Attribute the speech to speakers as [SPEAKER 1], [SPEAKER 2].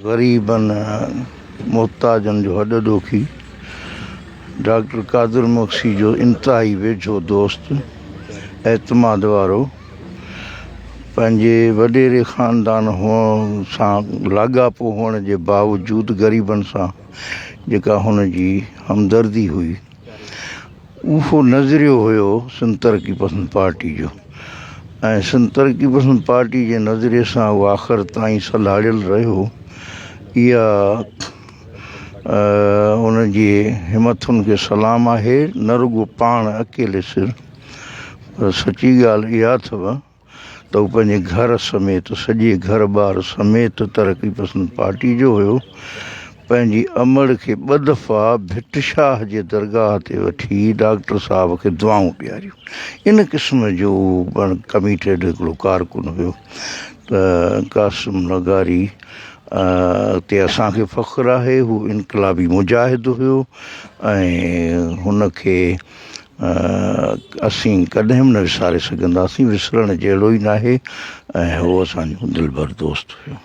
[SPEAKER 1] ग़रीबनि मुहताजनि जो हॾ ॾोखी डॉक्टर कादिर मक्सी जो इंतिहाई वेझो दोस्त एतमाद वारो पंहिंजे वॾेरे ख़ानदान हुअण सां लाॻापो हुअण जे बावजूदि ग़रीबनि सां जेका हुनजी हमदर्दी हुई उहो नज़रियो हुयो सिंध तरक़ी पसंद पार्टी जो। ऐं सिंध तरक़ी पसंद पार्टी जे नज़रिए सां उहो आख़िर ताईं सलाड़ियल रहियो। इहा उनजी हिमथुनि खे सलाम आहे, न रुॻो पाण अकेले सिर, पर सची ॻाल्हि इहा अथव त हू पंहिंजे घर समेत सॼे घर ॿार समेत तरक़ी पसंद पार्टी जो हुयो। पंहिंजी अमड़ खे ॿ दफ़ा भिट शाह जे दरगाह ते वठी डॉक्टर साहब खे दुआऊं ॾियारियूं। इन क़िस्म जो कमिटेड हिकिड़ो कारकुन हुयो। त क़ासिम नगारी ते असांखे फ़ख़्रु आहे, हू इनक़लाबी मुजाहिद हुयो ऐं हुनखे असीं कॾहिं बि न विसारे सघंदासीं, विसरण जहिड़ो ई न आहे ऐं उहो असांजो दिलबर दोस्त हुयो।